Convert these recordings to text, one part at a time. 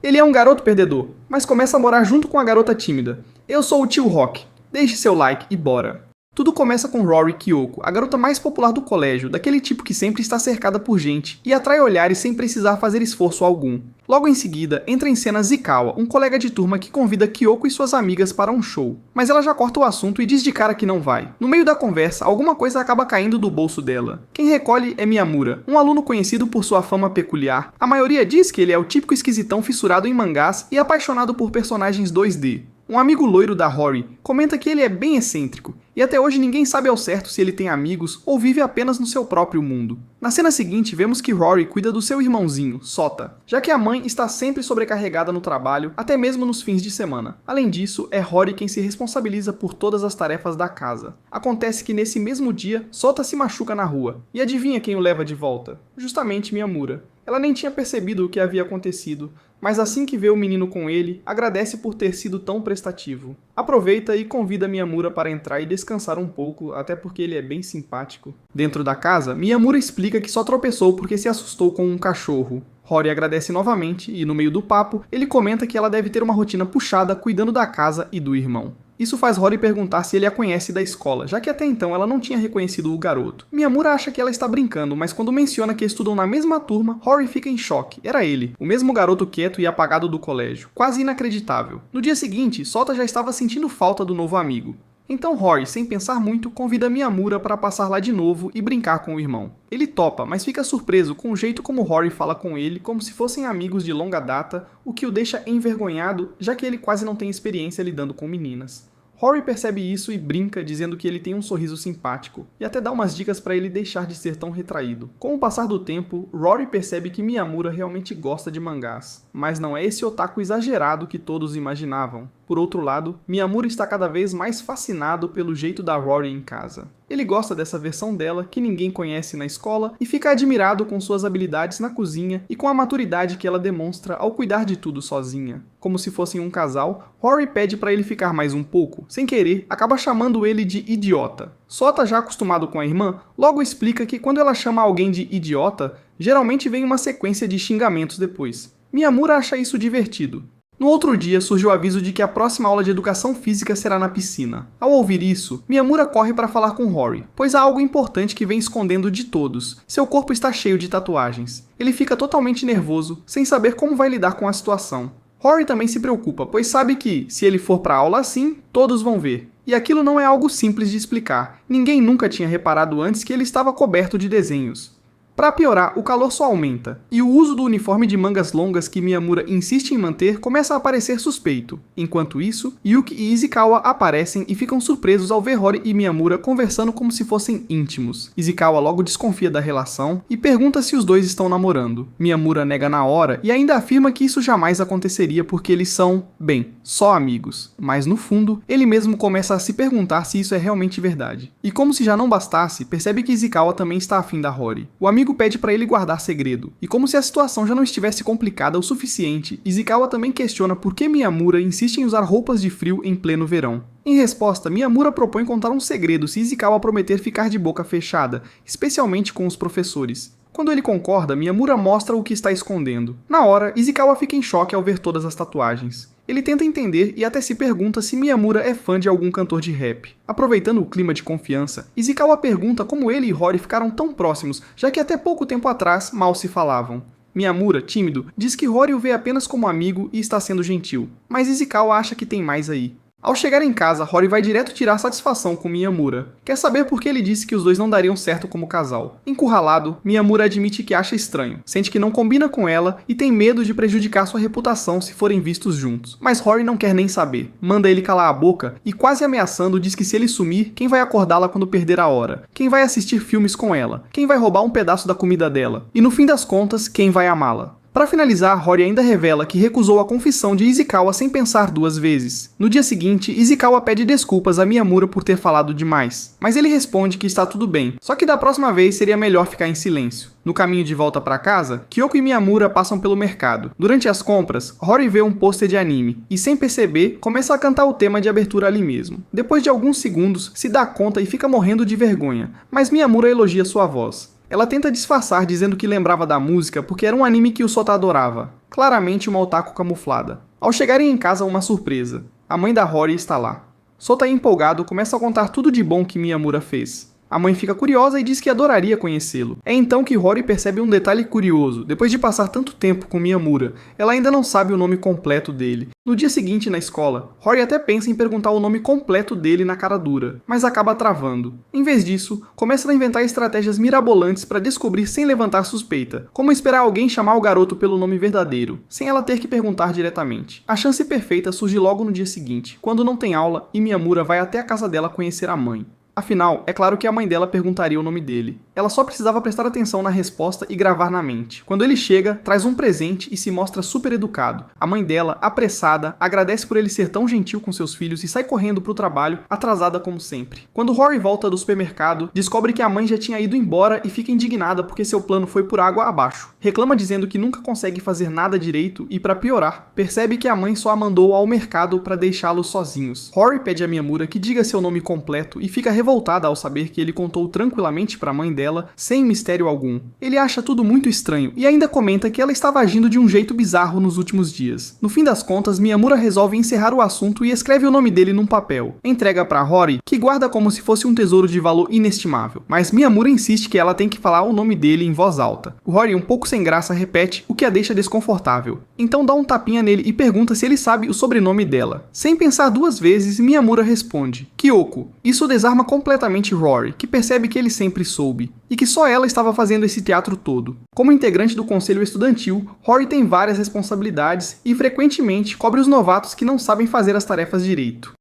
Ele é um garoto perdedor, mas começa a morar junto com a garota tímida. Eu sou o tio Rock. Deixe seu like e bora! Tudo começa com Rory Kyoko, a garota mais popular do colégio, daquele tipo que sempre está cercada por gente e atrai olhares sem precisar fazer esforço algum. Logo em seguida, entra em cena Zikawa, um colega de turma que convida Kyoko e suas amigas para um show. Mas ela já corta o assunto e diz de cara que não vai. No meio da conversa, alguma coisa acaba caindo do bolso dela. Quem recolhe é Miyamura, um aluno conhecido por sua fama peculiar. A maioria diz que ele é o típico esquisitão fissurado em mangás e apaixonado por personagens 2D. Um amigo loiro da Rory comenta que ele é bem excêntrico, e até hoje ninguém sabe ao certo se ele tem amigos ou vive apenas no seu próprio mundo. Na cena seguinte, vemos que Rory cuida do seu irmãozinho, Sota, já que a mãe está sempre sobrecarregada no trabalho, até mesmo nos fins de semana. Além disso, é Rory quem se responsabiliza por todas as tarefas da casa. Acontece que nesse mesmo dia, Sota se machuca na rua, e adivinha quem o leva de volta? Justamente Miyamura. Ela nem tinha percebido o que havia acontecido, mas assim que vê o menino com ele, agradece por ter sido tão prestativo. Aproveita e convida Miyamura para entrar e descansar um pouco, até porque ele é bem simpático. Dentro da casa, Miyamura explica que só tropeçou porque se assustou com um cachorro. Rory agradece novamente e, no meio do papo, ele comenta que ela deve ter uma rotina puxada cuidando da casa e do irmão. Isso faz Rory perguntar se ele a conhece da escola, já que até então ela não tinha reconhecido o garoto. Miyamura acha que ela está brincando, mas quando menciona que estudam na mesma turma, Rory fica em choque. Era ele, o mesmo garoto quieto e apagado do colégio. Quase inacreditável. No dia seguinte, Sota já estava sentindo falta do novo amigo. Então Rory, sem pensar muito, convida Miyamura para passar lá de novo e brincar com o irmão. Ele topa, mas fica surpreso com o jeito como Rory fala com ele como se fossem amigos de longa data, o que o deixa envergonhado, já que ele quase não tem experiência lidando com meninas. Rory percebe isso e brinca, dizendo que ele tem um sorriso simpático, e até dá umas dicas para ele deixar de ser tão retraído. Com o passar do tempo, Rory percebe que Miyamura realmente gosta de mangás, mas não é esse otaku exagerado que todos imaginavam. Por outro lado, Miyamura está cada vez mais fascinado pelo jeito da Rory em casa. Ele gosta dessa versão dela, que ninguém conhece na escola, e fica admirado com suas habilidades na cozinha e com a maturidade que ela demonstra ao cuidar de tudo sozinha. Como se fossem um casal, Rory pede para ele ficar mais um pouco. Sem querer, acaba chamando ele de idiota. Sota, já acostumado com a irmã, logo explica que quando ela chama alguém de idiota, geralmente vem uma sequência de xingamentos depois. Miyamura acha isso divertido. No outro dia, surge o aviso de que a próxima aula de educação física será na piscina. Ao ouvir isso, Miyamura corre para falar com Rory, pois há algo importante que vem escondendo de todos. Seu corpo está cheio de tatuagens. Ele fica totalmente nervoso, sem saber como vai lidar com a situação. Rory também se preocupa, pois sabe que, se ele for para a aula assim, todos vão ver. E aquilo não é algo simples de explicar. Ninguém nunca tinha reparado antes que ele estava coberto de desenhos. Para piorar, o calor só aumenta, e o uso do uniforme de mangas longas que Miyamura insiste em manter começa a parecer suspeito. Enquanto isso, Yuki e Izukawa aparecem e ficam surpresos ao ver Rory e Miyamura conversando como se fossem íntimos. Izukawa logo desconfia da relação e pergunta se os dois estão namorando. Miyamura nega na hora e ainda afirma que isso jamais aconteceria porque eles são, bem, só amigos. Mas no fundo, ele mesmo começa a se perguntar se isso é realmente verdade. E como se já não bastasse, percebe que Izukawa também está afim da Rory. O amigo pede para ele guardar segredo, e como se a situação já não estivesse complicada o suficiente, Izukawa também questiona por que Miyamura insiste em usar roupas de frio em pleno verão. Em resposta, Miyamura propõe contar um segredo se Izukawa prometer ficar de boca fechada, especialmente com os professores. Quando ele concorda, Miyamura mostra o que está escondendo. Na hora, Izukawa fica em choque ao ver todas as tatuagens. Ele tenta entender e até se pergunta se Miyamura é fã de algum cantor de rap. Aproveitando o clima de confiança, Izukawa pergunta como ele e Rory ficaram tão próximos, já que até pouco tempo atrás mal se falavam. Miyamura, tímido, diz que Rory o vê apenas como amigo e está sendo gentil, mas Izukawa acha que tem mais aí. Ao chegar em casa, Rory vai direto tirar satisfação com Miyamura. Quer saber por que ele disse que os dois não dariam certo como casal. Encurralado, Miyamura admite que acha estranho, sente que não combina com ela e tem medo de prejudicar sua reputação se forem vistos juntos. Mas Rory não quer nem saber, manda ele calar a boca e, quase ameaçando, diz que se ele sumir, quem vai acordá-la quando perder a hora? Quem vai assistir filmes com ela? Quem vai roubar um pedaço da comida dela? E no fim das contas, quem vai amá-la? Para finalizar, Rory ainda revela que recusou a confissão de Izukawa sem pensar duas vezes. No dia seguinte, Izukawa pede desculpas a Miyamura por ter falado demais, mas ele responde que está tudo bem, só que da próxima vez seria melhor ficar em silêncio. No caminho de volta para casa, Kyoko e Miyamura passam pelo mercado. Durante as compras, Rory vê um pôster de anime e, sem perceber, começa a cantar o tema de abertura ali mesmo. Depois de alguns segundos, se dá conta e fica morrendo de vergonha, mas Miyamura elogia sua voz. Ela tenta disfarçar dizendo que lembrava da música porque era um anime que o Sota adorava. claramente uma otaku camuflada. Ao chegarem em casa, uma surpresa. A mãe da Rory está lá. Sota, empolgado, começa a contar tudo de bom que Miyamura fez. A mãe fica curiosa e diz que adoraria conhecê-lo. É então que Rory percebe um detalhe curioso. Depois de passar tanto tempo com Miyamura, ela ainda não sabe o nome completo dele. No dia seguinte, na escola, Rory até pensa em perguntar o nome completo dele na cara dura, mas acaba travando. Em vez disso, começa a inventar estratégias mirabolantes para descobrir sem levantar suspeita, como esperar alguém chamar o garoto pelo nome verdadeiro, sem ela ter que perguntar diretamente. A chance perfeita surge logo no dia seguinte, quando não tem aula e Miyamura vai até a casa dela conhecer a mãe. Afinal, é claro que a mãe dela perguntaria o nome dele. Ela só precisava prestar atenção na resposta e gravar na mente. Quando ele chega, traz um presente e se mostra super educado. A mãe dela, apressada, agradece por ele ser tão gentil com seus filhos e sai correndo pro trabalho, atrasada como sempre. Quando Rory volta do supermercado, descobre que a mãe já tinha ido embora e fica indignada porque seu plano foi por água abaixo. Reclama dizendo que nunca consegue fazer nada direito e, para piorar, percebe que a mãe só a mandou ao mercado para deixá-los sozinhos. Rory pede a Miyamura que diga seu nome completo e fica revoltada ao saber que ele contou tranquilamente para a mãe dela, sem mistério algum. Ele acha tudo muito estranho e ainda comenta que ela estava agindo de um jeito bizarro nos últimos dias. No fim das contas, Miyamura resolve encerrar o assunto e escreve o nome dele num papel. Entrega para Rory, que guarda como se fosse um tesouro de valor inestimável. Mas Miyamura insiste que ela tem que falar o nome dele em voz alta. Rory, um pouco sem graça, repete, o que a deixa desconfortável. Então dá um tapinha nele e pergunta se ele sabe o sobrenome dela. Sem pensar duas vezes, Miyamura responde, Kyoko. Isso desarma completamente Rory, que percebe que ele sempre soube, e que só ela estava fazendo esse teatro todo. Como integrante do conselho estudantil, Rory tem várias responsabilidades e frequentemente cobre os novatos que não sabem fazer as tarefas direito.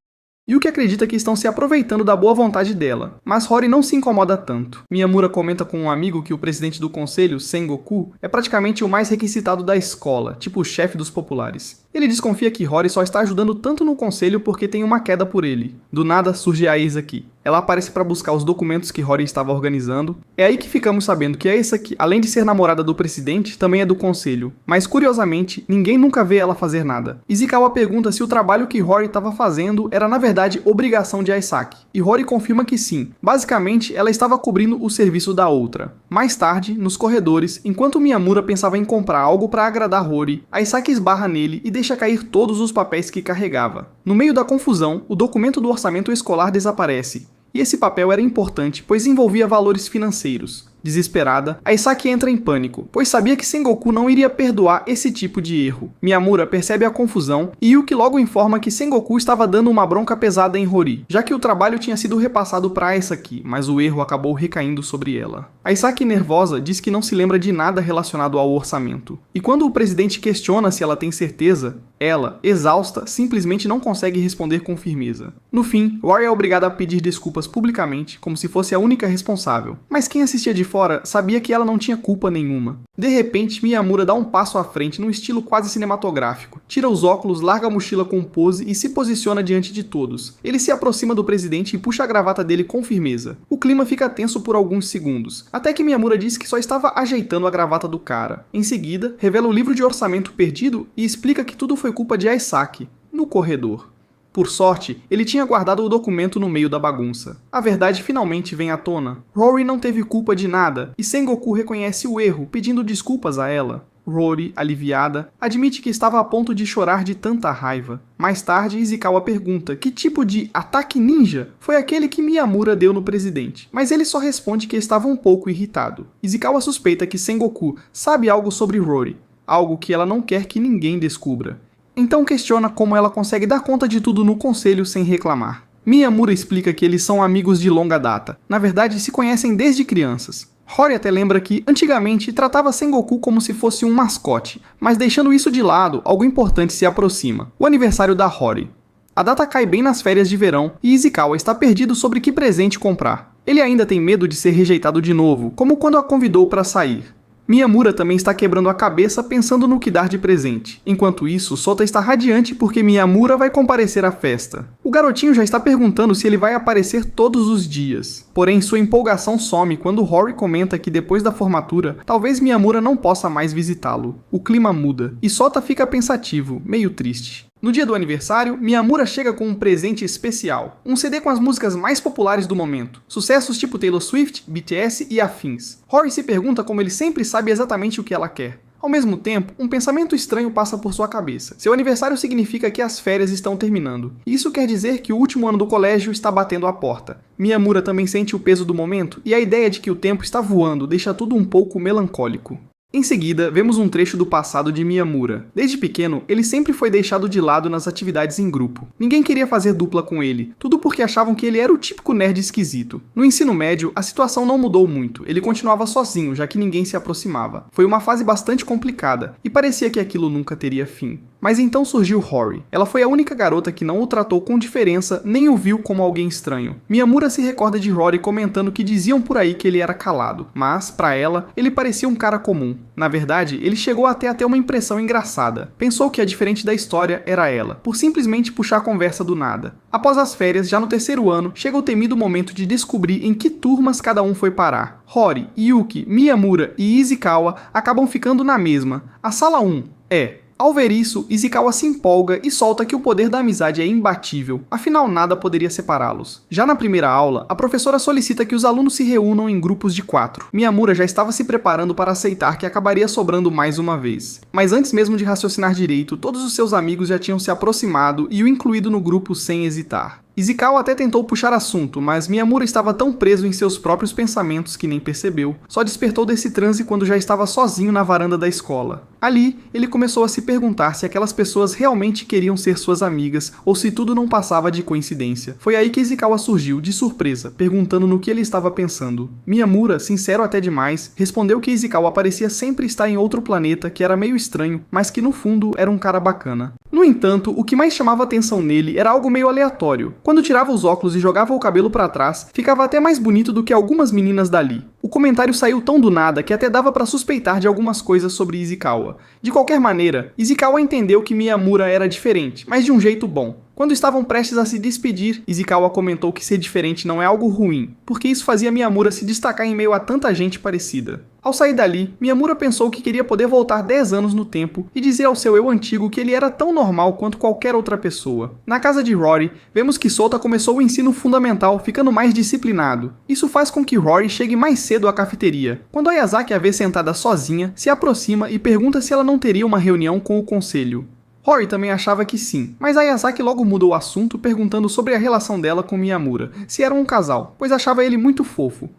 Yuki acredita que estão se aproveitando da boa vontade dela, mas Rory não se incomoda tanto. Miyamura comenta com um amigo que o presidente do conselho, Sengoku, é praticamente o mais requisitado da escola, tipo o chefe dos populares. Ele desconfia que Rory só está ajudando tanto no conselho porque tem uma queda por ele. Do nada surge a Isaki. Ela aparece para buscar os documentos que Rory estava organizando. É aí que ficamos sabendo que a Isaki, além de ser namorada do presidente, também é do conselho. Mas curiosamente, ninguém nunca vê ela fazer nada. Izukawa pergunta se o trabalho que Rory estava fazendo era na verdade obrigação de Isaki. E Rory confirma que sim. Basicamente, ela estava cobrindo o serviço da outra. Mais tarde, nos corredores, enquanto Miyamura pensava em comprar algo para agradar Rory, Isaki esbarra nele e deixa cair todos os papéis que carregava. No meio da confusão, o documento do orçamento escolar desaparece. E esse papel era importante, pois envolvia valores financeiros. Desesperada, Isaki entra em pânico, pois sabia que Sengoku não iria perdoar esse tipo de erro. Miyamura percebe a confusão e Yuki logo informa que Sengoku estava dando uma bronca pesada em Rory, já que o trabalho tinha sido repassado para Isaki, mas o erro acabou recaindo sobre ela. Isaki, nervosa, diz que não se lembra de nada relacionado ao orçamento. E quando o presidente questiona se ela tem certeza, ela, exausta, simplesmente não consegue responder com firmeza. No fim, Rory é obrigada a pedir desculpas publicamente, como se fosse a única responsável. Mas quem assistia de fora sabia que ela não tinha culpa nenhuma. De repente, Miyamura dá um passo à frente num estilo quase cinematográfico. Tira os óculos, larga a mochila com pose e se posiciona diante de todos. Ele se aproxima do presidente e puxa a gravata dele com firmeza. O clima fica tenso por alguns segundos, até que Miyamura diz que só estava ajeitando a gravata do cara. Em seguida, revela o livro de orçamento perdido e explica que tudo foi culpa de Isaki, no corredor. Por sorte, ele tinha guardado o documento no meio da bagunça. A verdade finalmente vem à tona. Rory não teve culpa de nada, e Sengoku reconhece o erro, pedindo desculpas a ela. Rory, aliviada, admite que estava a ponto de chorar de tanta raiva. Mais tarde, Izukawa pergunta que tipo de ataque ninja foi aquele que Miyamura deu no presidente, mas ele só responde que estava um pouco irritado. Izukawa suspeita que Sengoku sabe algo sobre Rory, algo que ela não quer que ninguém descubra. Então questiona como ela consegue dar conta de tudo no conselho sem reclamar. Miyamura explica que eles são amigos de longa data. Na verdade, se conhecem desde crianças. Rory até lembra que, antigamente, tratava Sengoku como se fosse um mascote. Mas deixando isso de lado, algo importante se aproxima. O aniversário da Rory. A data cai bem nas férias de verão e Izukawa está perdido sobre que presente comprar. Ele ainda tem medo de ser rejeitado de novo, como quando a convidou para sair. Miyamura também está quebrando a cabeça pensando no que dar de presente. Enquanto isso, Sota está radiante porque Miyamura vai comparecer à festa. O garotinho já está perguntando se ele vai aparecer todos os dias. Porém, sua empolgação some quando Rory comenta que depois da formatura, talvez Miyamura não possa mais visitá-lo. O clima muda, e Sota fica pensativo, meio triste. No dia do aniversário, Miyamura chega com um presente especial, um CD com as músicas mais populares do momento, sucessos tipo Taylor Swift, BTS e afins. Rory se pergunta como ele sempre sabe exatamente o que ela quer. Ao mesmo tempo, um pensamento estranho passa por sua cabeça. Seu aniversário significa que as férias estão terminando. Isso quer dizer que o último ano do colégio está batendo à porta. Miyamura também sente o peso do momento e a ideia de que o tempo está voando deixa tudo um pouco melancólico. Em seguida, vemos um trecho do passado de Miyamura. Desde pequeno, ele sempre foi deixado de lado nas atividades em grupo. Ninguém queria fazer dupla com ele, tudo porque achavam que ele era o típico nerd esquisito. No ensino médio, a situação não mudou muito, ele continuava sozinho, já que ninguém se aproximava. Foi uma fase bastante complicada, e parecia que aquilo nunca teria fim. Mas então surgiu Hori. Ela foi a única garota que não o tratou com diferença, nem o viu como alguém estranho. Miyamura se recorda de Hori comentando que diziam por aí que ele era calado, mas, para ela, ele parecia um cara comum. Na verdade, ele chegou até a ter uma impressão engraçada. Pensou que a diferente da história era ela, por simplesmente puxar a conversa do nada. Após as férias, já no terceiro ano, chega o temido momento de descobrir em que turmas cada um foi parar. Hori, Yuki, Miyamura e Izukawa acabam ficando na mesma. A sala 1 é... Ao ver isso, Izukawa se empolga e solta que o poder da amizade é imbatível, afinal nada poderia separá-los. Já na primeira aula, a professora solicita que os alunos se reúnam em grupos de 4. Miyamura já estava se preparando para aceitar que acabaria sobrando mais uma vez. Mas antes mesmo de raciocinar direito, todos os seus amigos já tinham se aproximado e o incluído no grupo sem hesitar. Izukawa até tentou puxar assunto, mas Miyamura estava tão preso em seus próprios pensamentos que nem percebeu. Só despertou desse transe quando já estava sozinho na varanda da escola. Ali, ele começou a se perguntar se aquelas pessoas realmente queriam ser suas amigas ou se tudo não passava de coincidência. Foi aí que Izukawa surgiu, de surpresa, perguntando no que ele estava pensando. Miyamura, sincero até demais, respondeu que Izukawa parecia sempre estar em outro planeta que era meio estranho, mas que no fundo era um cara bacana. No entanto, o que mais chamava atenção nele era algo meio aleatório. Quando tirava os óculos e jogava o cabelo para trás, ficava até mais bonito do que algumas meninas dali. O comentário saiu tão do nada que até dava para suspeitar de algumas coisas sobre Izukawa. De qualquer maneira, Izukawa entendeu que Miyamura era diferente, mas de um jeito bom. Quando estavam prestes a se despedir, Izukawa comentou que ser diferente não é algo ruim, porque isso fazia Miyamura se destacar em meio a tanta gente parecida. Ao sair dali, Miyamura pensou que queria poder voltar 10 anos no tempo e dizer ao seu eu antigo que ele era tão normal quanto qualquer outra pessoa. Na casa de Rory, vemos que Sota começou o ensino fundamental, ficando mais disciplinado. Isso faz com que Rory chegue mais cedo à cafeteria. Quando Ayazaki a vê sentada sozinha, se aproxima e pergunta se ela não teria uma reunião com o conselho. Hori também achava que sim, mas Ayazaki logo mudou o assunto perguntando sobre a relação dela com Miyamura, se eram um casal, pois achava ele muito fofo.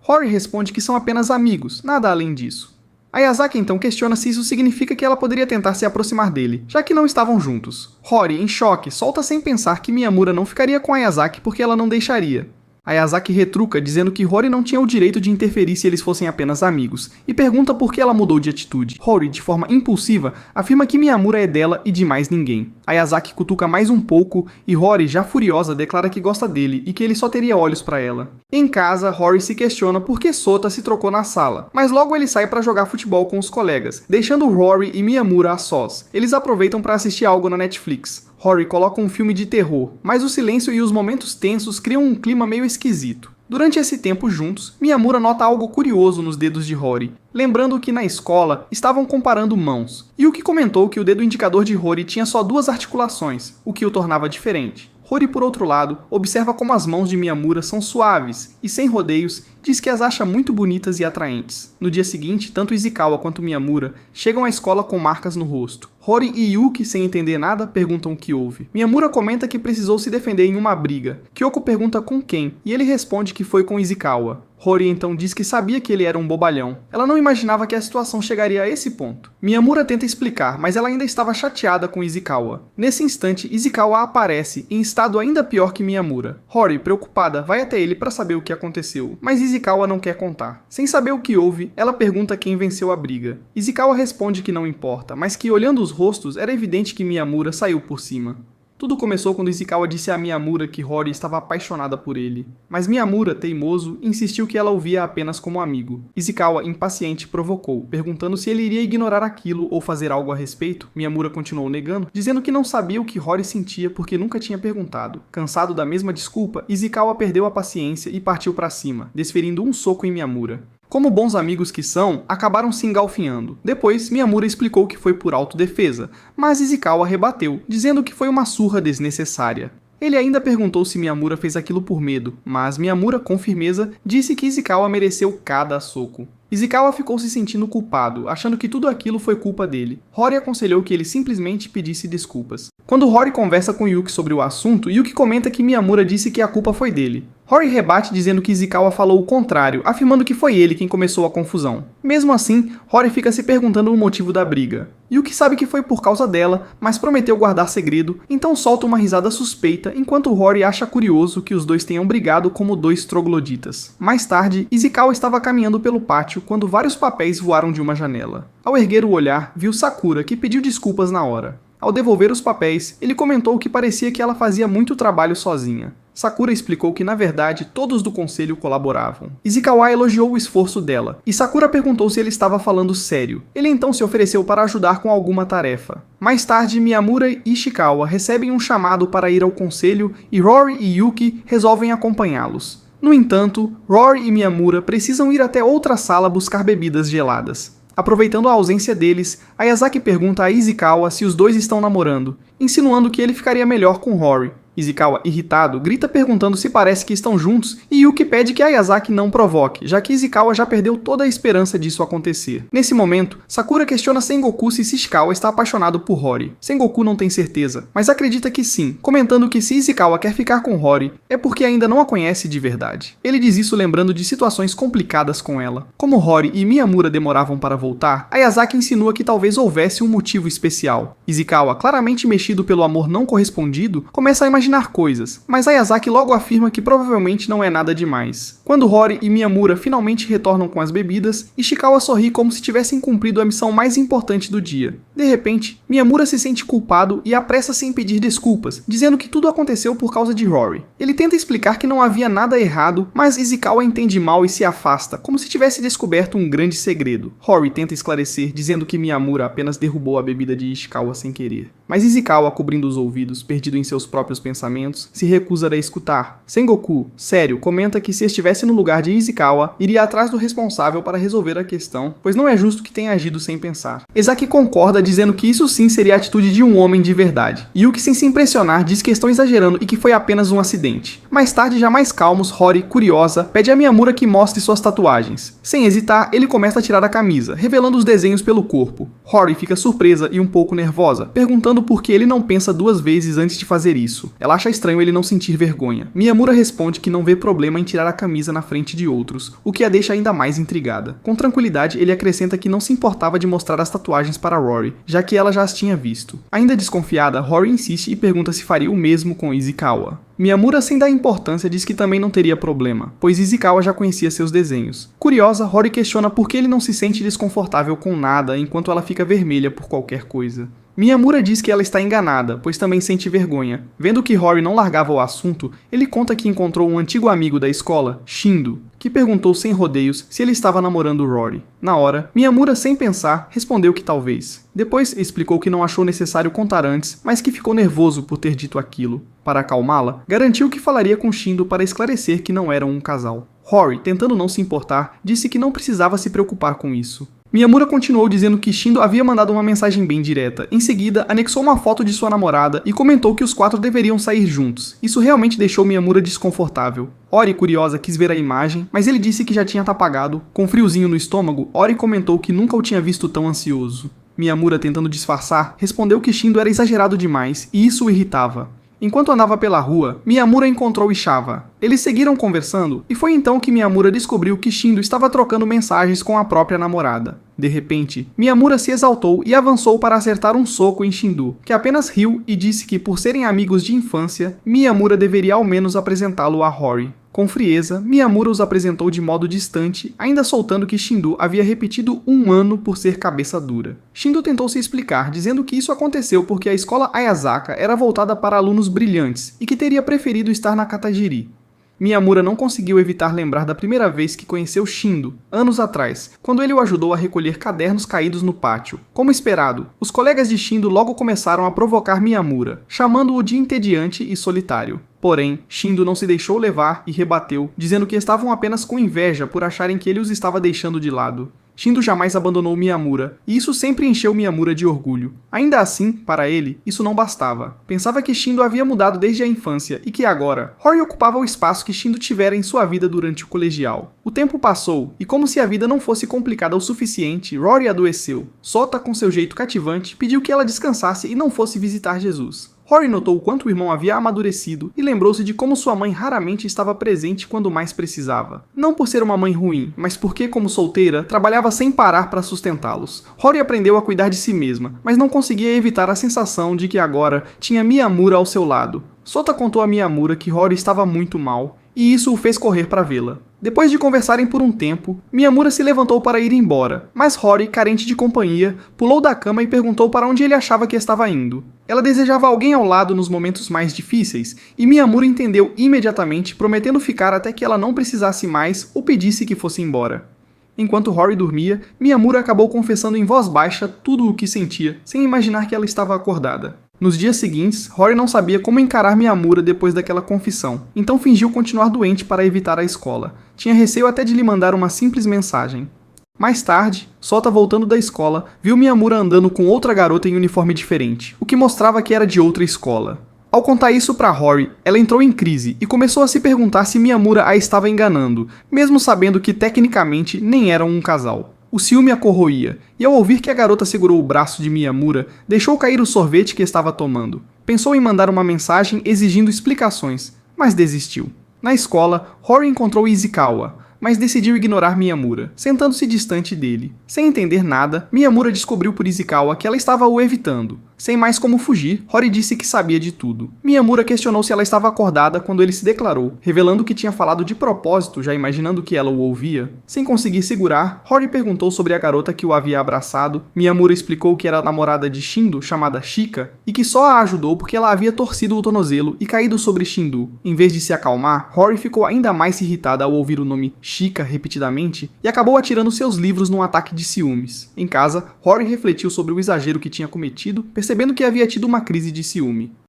Hori responde que são apenas amigos, nada além disso. Ayazaki então questiona se isso significa que ela poderia tentar se aproximar dele, já que não estavam juntos. Hori, em choque, solta sem pensar que Miyamura não ficaria com Ayazaki porque ela não deixaria. Ayazaki retruca dizendo que Hori não tinha o direito de interferir se eles fossem apenas amigos, e pergunta por que ela mudou de atitude. Hori, de forma impulsiva, afirma que Miyamura é dela e de mais ninguém. Ayazaki cutuca mais um pouco e Hori, já furiosa, declara que gosta dele e que ele só teria olhos para ela. Em casa, Hori se questiona por que Sota se trocou na sala, mas logo ele sai para jogar futebol com os colegas, deixando Rory e Miyamura a sós. Eles aproveitam para assistir algo na Netflix. Hori coloca um filme de terror, mas o silêncio e os momentos tensos criam um clima meio esquisito. Durante esse tempo juntos, Miyamura nota algo curioso nos dedos de Hori, lembrando que na escola estavam comparando mãos, e o que comentou que o dedo indicador de Hori tinha só 2 articulações, o que o tornava diferente. Hori, por outro lado, observa como as mãos de Miyamura são suaves e, sem rodeios, diz que as acha muito bonitas e atraentes. No dia seguinte, tanto Izukawa quanto Miyamura chegam à escola com marcas no rosto. Hori e Yuki, sem entender nada, perguntam o que houve. Miyamura comenta que precisou se defender em uma briga. Kyoko pergunta com quem, e ele responde que foi com Izukawa. Hori então diz que sabia que ele era um bobalhão. Ela não imaginava que a situação chegaria a esse ponto. Miyamura tenta explicar, mas ela ainda estava chateada com Izukawa. Nesse instante, Izukawa aparece, em estado ainda pior que Miyamura. Hori, preocupada, vai até ele para saber o que aconteceu, mas Izukawa não quer contar. Sem saber o que houve, ela pergunta quem venceu a briga. Izukawa responde que não importa, mas que olhando os rostos, era evidente que Miyamura saiu por cima. Tudo começou quando Izukawa disse a Miyamura que Hori estava apaixonada por ele. Mas Miyamura, teimoso, insistiu que ela o via apenas como amigo. Izukawa, impaciente, provocou, perguntando se ele iria ignorar aquilo ou fazer algo a respeito. Miyamura continuou negando, dizendo que não sabia o que Hori sentia porque nunca tinha perguntado. Cansado da mesma desculpa, Izukawa perdeu a paciência e partiu para cima, desferindo um soco em Miyamura. Como bons amigos que são, acabaram se engalfinhando. Depois, Miyamura explicou que foi por autodefesa, mas Izukawa rebateu, dizendo que foi uma surra desnecessária. Ele ainda perguntou se Miyamura fez aquilo por medo, mas Miyamura, com firmeza, disse que Izukawa mereceu cada soco. Izukawa ficou se sentindo culpado, achando que tudo aquilo foi culpa dele. Rory aconselhou que ele simplesmente pedisse desculpas. Quando Rory conversa com Yuki sobre o assunto, Yuki comenta que Miyamura disse que a culpa foi dele. Rory rebate dizendo que Izukawa falou o contrário, afirmando que foi ele quem começou a confusão. Mesmo assim, Rory fica se perguntando o motivo da briga. Yuki sabe que foi por causa dela, mas prometeu guardar segredo, então solta uma risada suspeita, enquanto Rory acha curioso que os dois tenham brigado como dois trogloditas. Mais tarde, Izukawa estava caminhando pelo pátio quando vários papéis voaram de uma janela. Ao erguer o olhar, viu Sakura, que pediu desculpas na hora. Ao devolver os papéis, ele comentou que parecia que ela fazia muito trabalho sozinha. Sakura explicou que, na verdade, todos do conselho colaboravam. Izukawa elogiou o esforço dela, e Sakura perguntou se ele estava falando sério. Ele então se ofereceu para ajudar com alguma tarefa. Mais tarde, Miyamura e Ishikawa recebem um chamado para ir ao conselho e Rory e Yuki resolvem acompanhá-los. No entanto, Rory e Miyamura precisam ir até outra sala buscar bebidas geladas. Aproveitando a ausência deles, Ayazaki pergunta a Izukawa se os dois estão namorando, insinuando que ele ficaria melhor com Rory. Izukawa, irritado, grita perguntando se parece que estão juntos e Yuki pede que Ayazaki não provoque, já que Izukawa já perdeu toda a esperança disso acontecer. Nesse momento, Sakura questiona Sengoku se Ishikawa está apaixonado por Rory. Sengoku não tem certeza, mas acredita que sim, comentando que se Izukawa quer ficar com Rory, é porque ainda não a conhece de verdade. Ele diz isso lembrando de situações complicadas com ela. Como Rory e Miyamura demoravam para voltar, Ayazaki insinua que talvez houvesse um motivo especial. Izukawa, claramente mexido pelo amor não correspondido, começa a imaginar coisas, mas Ayazaki logo afirma que provavelmente não é nada demais. Quando Rory e Miyamura finalmente retornam com as bebidas, Ishikawa sorri como se tivessem cumprido a missão mais importante do dia. De repente, Miyamura se sente culpado e apressa-se em pedir desculpas, dizendo que tudo aconteceu por causa de Rory. Ele tenta explicar que não havia nada errado, mas Izukawa entende mal e se afasta, como se tivesse descoberto um grande segredo. Rory tenta esclarecer, dizendo que Miyamura apenas derrubou a bebida de Ishikawa sem querer. Mas Izukawa, cobrindo os ouvidos, perdido em seus próprios pensamentos, se recusa a escutar. Sengoku, sério, comenta que se estivesse no lugar de Izukawa, iria atrás do responsável para resolver a questão, pois não é justo que tenha agido sem pensar. Ezaki concorda, dizendo que isso sim seria a atitude de um homem de verdade. Yuki, sem se impressionar, diz que estão exagerando e que foi apenas um acidente. Mais tarde, já mais calmos, Rory, curiosa, pede a Miyamura que mostre suas tatuagens. Sem hesitar, ele começa a tirar a camisa, revelando os desenhos pelo corpo. Rory fica surpresa e um pouco nervosa, perguntando por que ele não pensa duas vezes antes de fazer isso. Ela acha estranho ele não sentir vergonha. Miyamura responde que não vê problema em tirar a camisa na frente de outros, o que a deixa ainda mais intrigada. Com tranquilidade, ele acrescenta que não se importava de mostrar as tatuagens para Rory, já que ela já as tinha visto. Ainda desconfiada, Rory insiste e pergunta se faria o mesmo com Izukawa. Miyamura, sem dar importância, diz que também não teria problema, pois Izukawa já conhecia seus desenhos. Curiosa, Rory questiona por que ele não se sente desconfortável com nada enquanto ela fica vermelha por qualquer coisa. Miyamura diz que ela está enganada, pois também sente vergonha. Vendo que Rory não largava o assunto, ele conta que encontrou um antigo amigo da escola, Shindo, que perguntou sem rodeios se ele estava namorando Rory. Na hora, Miyamura, sem pensar, respondeu que talvez. Depois explicou que não achou necessário contar antes, mas que ficou nervoso por ter dito aquilo. Para acalmá-la, garantiu que falaria com Shindo para esclarecer que não eram um casal. Rory, tentando não se importar, disse que não precisava se preocupar com isso. Miyamura continuou dizendo que Shindo havia mandado uma mensagem bem direta. Em seguida, anexou uma foto de sua namorada e comentou que os quatro deveriam sair juntos. Isso realmente deixou Miyamura desconfortável. Ori, curiosa, quis ver a imagem, mas ele disse que já tinha apagado. Com um friozinho no estômago, Ori comentou que nunca o tinha visto tão ansioso. Miyamura, tentando disfarçar, respondeu que Shindo era exagerado demais e isso o irritava. Enquanto andava pela rua, Miyamura encontrou Ishava. Eles seguiram conversando e foi então que Miyamura descobriu que Shindo estava trocando mensagens com a própria namorada. De repente, Miyamura se exaltou e avançou para acertar um soco em Shindo, que apenas riu e disse que, por serem amigos de infância, Miyamura deveria ao menos apresentá-lo a Rory. Com frieza, Miyamura os apresentou de modo distante, ainda soltando que Shindo havia repetido 1 ano por ser cabeça dura. Shindo tentou se explicar, dizendo que isso aconteceu porque a escola Ayazaka era voltada para alunos brilhantes e que teria preferido estar na Katajiri. Miyamura não conseguiu evitar lembrar da primeira vez que conheceu Shindo, anos atrás, quando ele o ajudou a recolher cadernos caídos no pátio. Como esperado, os colegas de Shindo logo começaram a provocar Miyamura, chamando-o de entediante e solitário. Porém, Shindo não se deixou levar e rebateu, dizendo que estavam apenas com inveja por acharem que ele os estava deixando de lado. Shindo jamais abandonou Miyamura, e isso sempre encheu Miyamura de orgulho. Ainda assim, para ele, isso não bastava. Pensava que Shindo havia mudado desde a infância e que agora, Rory ocupava o espaço que Shindo tivera em sua vida durante o colegial. O tempo passou, e como se a vida não fosse complicada o suficiente, Rory adoeceu. Sota, com seu jeito cativante, pediu que ela descansasse e não fosse visitar Jesus. Rory notou o quanto o irmão havia amadurecido e lembrou-se de como sua mãe raramente estava presente quando mais precisava. Não por ser uma mãe ruim, mas porque, como solteira, trabalhava sem parar para sustentá-los. Rory aprendeu a cuidar de si mesma, mas não conseguia evitar a sensação de que agora tinha Miyamura ao seu lado. Sota contou a Miyamura que Rory estava muito mal, e isso o fez correr para vê-la. Depois de conversarem por um tempo, Miyamura se levantou para ir embora, mas Rory, carente de companhia, pulou da cama e perguntou para onde ele achava que estava indo. Ela desejava alguém ao lado nos momentos mais difíceis, e Miyamura entendeu imediatamente, prometendo ficar até que ela não precisasse mais ou pedisse que fosse embora. Enquanto Rory dormia, Miyamura acabou confessando em voz baixa tudo o que sentia, sem imaginar que ela estava acordada. Nos dias seguintes, Rory não sabia como encarar Miyamura depois daquela confissão, então fingiu continuar doente para evitar a escola. Tinha receio até de lhe mandar uma simples mensagem. Mais tarde, Sota, voltando da escola, viu Miyamura andando com outra garota em uniforme diferente, o que mostrava que era de outra escola. Ao contar isso para Rory, ela entrou em crise e começou a se perguntar se Miyamura a estava enganando, mesmo sabendo que tecnicamente nem eram um casal. O ciúme a corroía, e ao ouvir que a garota segurou o braço de Miyamura, deixou cair o sorvete que estava tomando. Pensou em mandar uma mensagem exigindo explicações, mas desistiu. Na escola, Rory encontrou Izukawa, mas decidiu ignorar Miyamura, sentando-se distante dele. Sem entender nada, Miyamura descobriu por Izukawa que ela estava o evitando. Sem mais como fugir, Rory disse que sabia de tudo. Miyamura questionou se ela estava acordada quando ele se declarou, revelando que tinha falado de propósito, já imaginando que ela o ouvia. Sem conseguir segurar, Rory perguntou sobre a garota que o havia abraçado. Miyamura explicou que era a namorada de Shindo, chamada Shika, e que só a ajudou porque ela havia torcido o tornozelo e caído sobre Shindo. Em vez de se acalmar, Rory ficou ainda mais irritada ao ouvir o nome Shika repetidamente e acabou atirando seus livros num ataque de ciúmes. Em casa, Rory refletiu sobre o exagero que tinha cometido, percebendo que havia tido uma crise de ciúme.